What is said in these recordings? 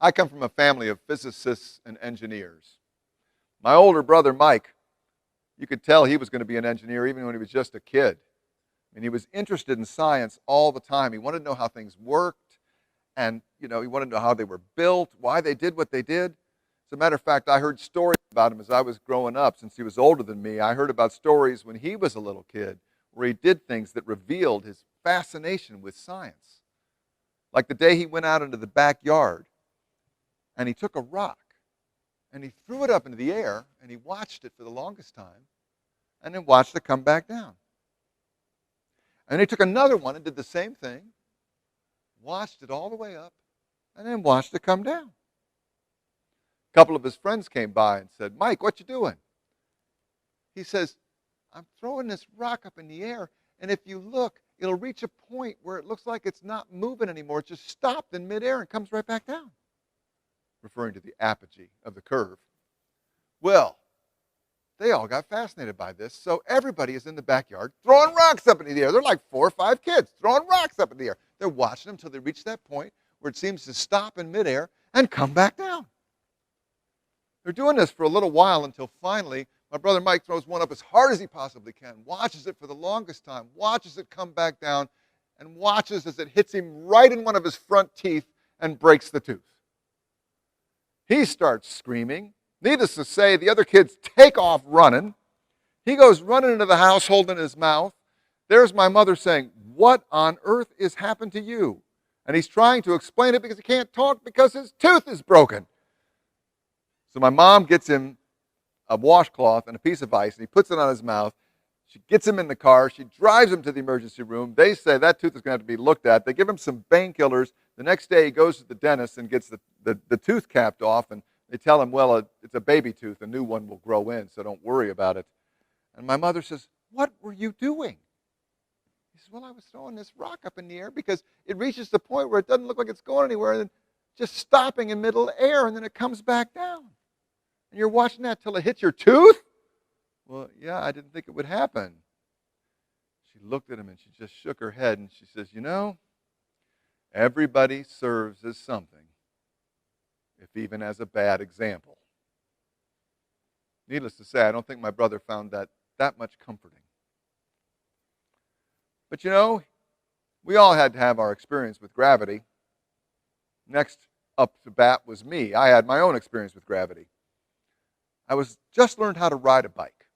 I come from a family of physicists and engineers. My older brother, Mike, you could tell he was going to be an engineer even when he was just a kid. And he was interested in science all the time. He wanted to know how things worked, and he wanted to know how they were built, why they did what they did. As a matter of fact, I heard stories about him as I was growing up. Since he was older than me, I heard about stories when he was a little kid where he did things that revealed his fascination with science. Like the day he went out into the backyard and he took a rock and he threw it up into the air and he watched it for the longest time and then watched it come back down. And he took another one and did the same thing, watched it all the way up, and then watched it come down. A couple of his friends came by and said, "Mike, what you doing?" He says, "I'm throwing this rock up in the air, and if you look, it'll reach a point where it looks like it's not moving anymore. It's just stopped in midair and comes right back down," referring to the apogee of the curve. Well, they all got fascinated by this, so everybody is in the backyard throwing rocks up in the air. They're like 4 or 5 kids throwing rocks up in the air. They're watching them until they reach that point where it seems to stop in midair and come back down. They're doing this for a little while until finally my brother Mike throws one up as hard as he possibly can, watches it for the longest time, watches it come back down, and watches as it hits him right in one of his front teeth and breaks the tooth. He starts screaming. Needless to say, the other kids take off running. He goes running into the house holding his mouth. There's my mother saying, "What on earth has happened to you?" And he's trying to explain it because he can't talk because his tooth is broken. So my mom gets him a washcloth and a piece of ice, and he puts it on his mouth. She gets him in the car. She drives him to the emergency room. They say that tooth is going to have to be looked at. They give him some painkillers. The next day he goes to the dentist and gets the tooth capped off, and they tell him, "Well, it's a baby tooth. A new one will grow in, so don't worry about it." And my mother says, "What were you doing?" He says, "Well, I was throwing this rock up in the air because it reaches the point where it doesn't look like it's going anywhere, and then just stopping in middle air, and then it comes back down. And you're watching that till it hits your tooth?" "Well, yeah, I didn't think it would happen." She looked at him and she just shook her head and she says, "Everybody serves as something, if even as a bad example." Needless to say, I don't think my brother found that much comforting. But we all had to have our experience with gravity. Next up to bat was me. I had my own experience with gravity. I was just learned how to ride a bike.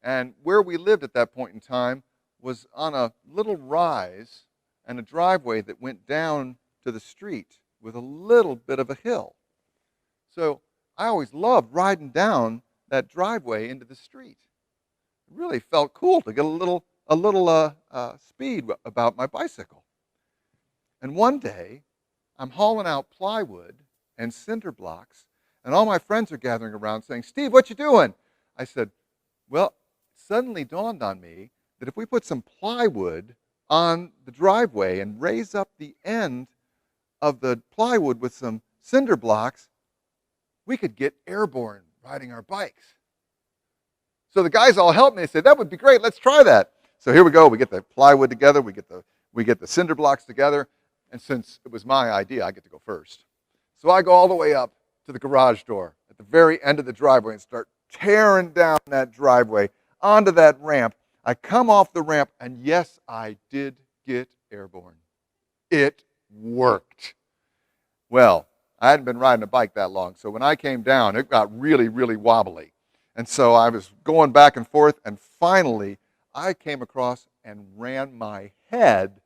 And where we lived at that point in time was on a little rise and a driveway that went down to the street with a little bit of a hill. So I always loved riding down that driveway into the street. It really felt cool to get a little speed about my bicycle. And one day, I'm hauling out plywood and cinder blocks, and all my friends are gathering around saying, "Steve, what you doing?" I said, "Well, it suddenly dawned on me that if we put some plywood on the driveway and raise up the end of the plywood with some cinder blocks, we could get airborne riding our bikes." So the guys all helped me. They said, "That would be great. Let's try that." So here we go. We get the plywood together. We get the cinder blocks together. And since it was my idea, I get to go first. So I go all the way up to the garage door at the very end of the driveway and start tearing down that driveway onto that ramp. I come off the ramp, and yes, I did get airborne. It worked. Well, I hadn't been riding a bike that long, so when I came down, it got really, really wobbly. And so I was going back and forth, and finally, I came across and ran my head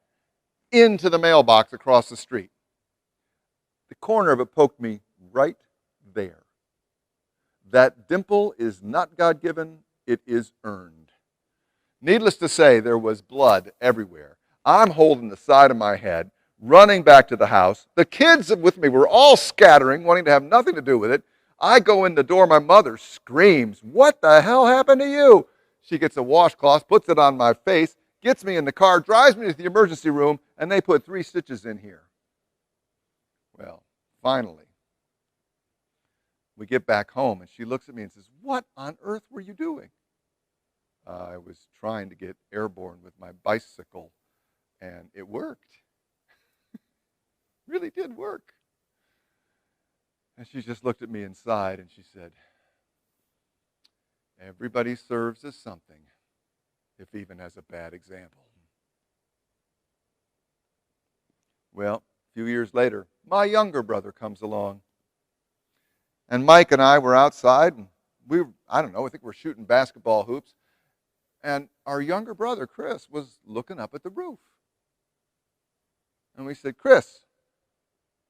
into the mailbox across the street. The corner of it poked me right there. That dimple is not God-given, it is earned. Needless to say, there was blood everywhere. I'm holding the side of my head, running back to the house. The kids with me were all scattering, wanting to have nothing to do with it. I go in the door, my mother screams, "What the hell happened to you?" She gets a washcloth, puts it on my face, gets me in the car, drives me to the emergency room, and they put 3 stitches in here. Well, finally, we get back home, and she looks at me and says, "What on earth were you doing?" I was trying to get airborne with my bicycle, and it worked. Really did work. And she just looked at me and sighed, and she said, everybody serves as something, if even as a bad example. Well, a few years later, my younger brother comes along. And Mike and I were outside, and I think we're shooting basketball hoops. And our younger brother, Chris, was looking up at the roof. And we said, Chris,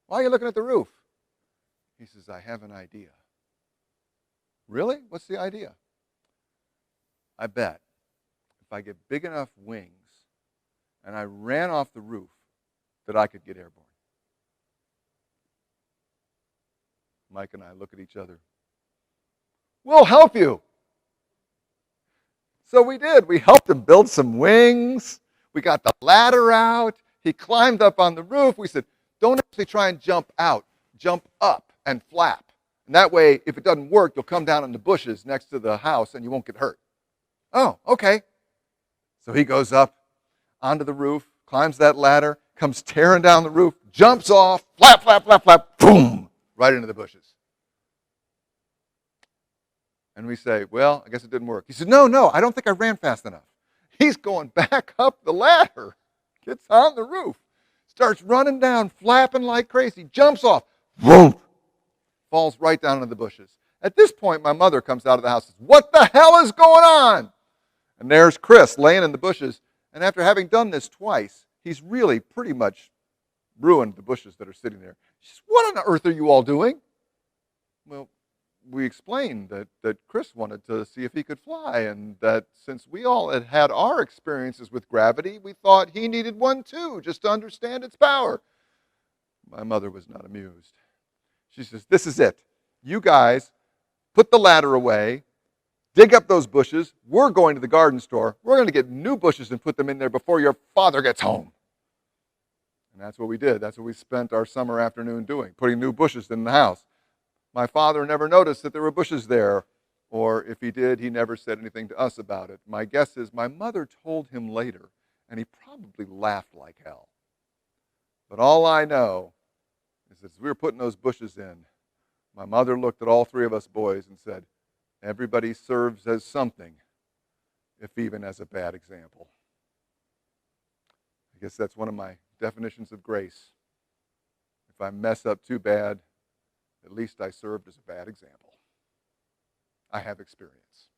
why are you looking at the roof? He says, I have an idea. Really? What's the idea? I bet if I get big enough wings and I ran off the roof, that I could get airborne. Mike and I look at each other. We'll help you. So we did. We helped him build some wings. We got the ladder out. He climbed up on the roof. We said, don't actually try and jump out. Jump up and flap. And that way, if it doesn't work, you'll come down in the bushes next to the house and you won't get hurt. Oh, okay. So he goes up onto the roof, climbs that ladder, comes tearing down the roof, jumps off, flap, flap, flap, flap, boom, right into the bushes. And we say, well, I guess it didn't work. He said, no, I don't think I ran fast enough. He's going back up the ladder, gets on the roof, starts running down, flapping like crazy, jumps off, boom, falls right down into the bushes. At this point, my mother comes out of the house and says, what the hell is going on? And there's Chris laying in the bushes. And after having done this twice, he's really pretty much ruined the bushes that are sitting there. She says, what on earth are you all doing? Well, we explained that Chris wanted to see if he could fly, and that since we all had our experiences with gravity, we thought he needed one too, just to understand its power. My mother was not amused. She says, this is it. You guys put the ladder away, dig up those bushes. We're going to the garden store. We're going to get new bushes and put them in there before your father gets home. And that's what we did. That's what we spent our summer afternoon doing, putting new bushes in the house. My father never noticed that there were bushes there, or if he did, he never said anything to us about it. My guess is my mother told him later, and he probably laughed like hell. But all I know is that as we were putting those bushes in, my mother looked at all three of us boys and said, everybody serves as something, if even as a bad example. I guess that's one of my definitions of grace. If I mess up too bad, at least I served as a bad example. I have experience.